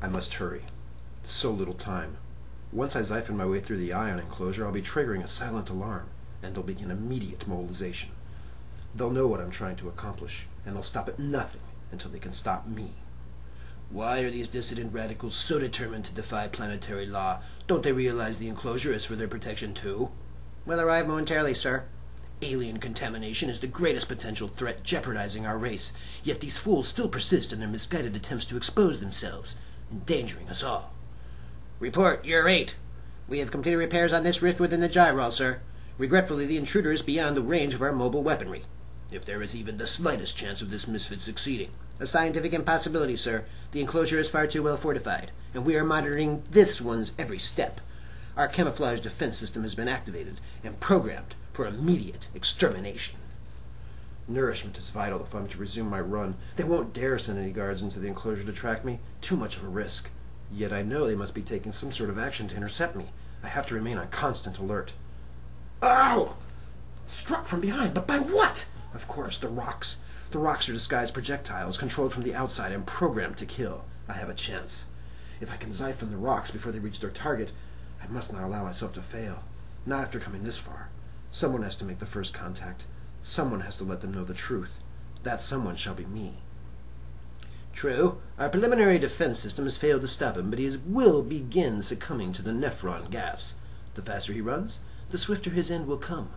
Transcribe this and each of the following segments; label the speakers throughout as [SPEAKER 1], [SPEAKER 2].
[SPEAKER 1] I must hurry. So little time. Once I siphon my way through the ion enclosure, I'll be triggering a silent alarm, and they'll begin immediate mobilization. They'll know what I'm trying to accomplish, and they'll stop at nothing until they can stop me.
[SPEAKER 2] Why are these dissident radicals so determined to defy planetary law? Don't they realize the enclosure is for their protection too?
[SPEAKER 3] Will arrive momentarily, sir.
[SPEAKER 2] Alien contamination is the greatest potential threat jeopardizing our race, yet these fools still persist in their misguided attempts to expose themselves, endangering us all.
[SPEAKER 3] Report, Year 8. We have completed repairs on this rift within the gyral, sir. Regretfully, the intruder is beyond the range of our mobile weaponry.
[SPEAKER 2] If there is even the slightest chance of this misfit succeeding.
[SPEAKER 3] A scientific impossibility, sir. The enclosure is far too well fortified, and we are monitoring this one's every step. Our camouflage defense system has been activated and programmed for immediate extermination.
[SPEAKER 1] Nourishment is vital if I'm to resume my run. They won't dare send any guards into the enclosure to track me. Too much of a risk. Yet I know they must be taking some sort of action to intercept me. I have to remain on constant alert. Ow! Struck from behind, but by what? Of course, the rocks. The rocks are disguised projectiles, controlled from the outside and programmed to kill. I have a chance. If I can siphon the rocks before they reach their target, I must not allow myself to fail. Not after coming this far. Someone has to make the first contact. Someone has to let them know the truth. That someone shall be me.
[SPEAKER 2] True, our preliminary defense system has failed to stop him, but he will begin succumbing to the nephron gas. The faster he runs, the swifter his end will come.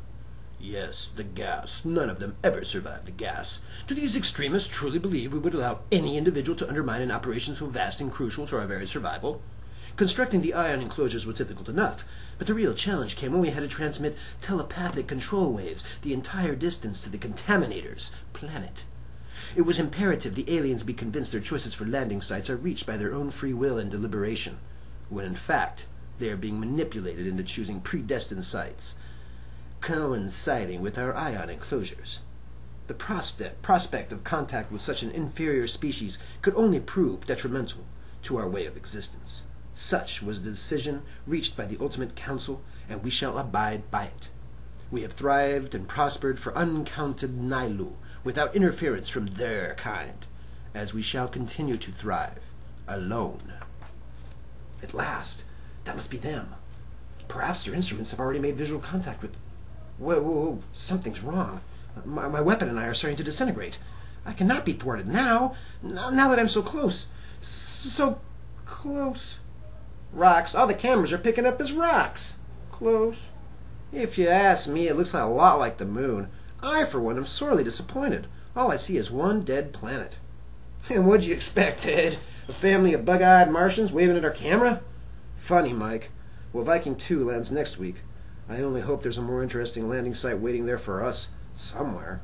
[SPEAKER 2] Yes, the gas. None of them ever survive the gas. Do these extremists truly believe we would allow any individual to undermine an operation so vast and crucial to our very survival? Constructing the ion enclosures was difficult enough, but the real challenge came when we had to transmit telepathic control waves the entire distance to the contaminator's planet. It was imperative the aliens be convinced their choices for landing sites are reached by their own free will and deliberation, when in fact they are being manipulated into choosing predestined sites, coinciding with our ion enclosures. The prospect of contact with such an inferior species could only prove detrimental to our way of existence. Such was the decision reached by the Ultimate Council, and we shall abide by it. We have thrived and prospered for uncounted Nailu without interference from their kind, as we shall continue to thrive, alone.
[SPEAKER 1] At last! That must be them. Perhaps their instruments have already made visual contact with... Whoa, something's wrong. My weapon and I are starting to disintegrate. I cannot be thwarted now that I'm so close. So close. Rocks. All the cameras are picking up as rocks. Close. If you ask me, it looks a lot like the moon. I, for one, am sorely disappointed. All I see is one dead planet. And what'd you expect, Ted? A family of bug-eyed Martians waving at our camera? Funny, Mike. Well, Viking 2 lands next week. I only hope there's a more interesting landing site waiting there for us somewhere.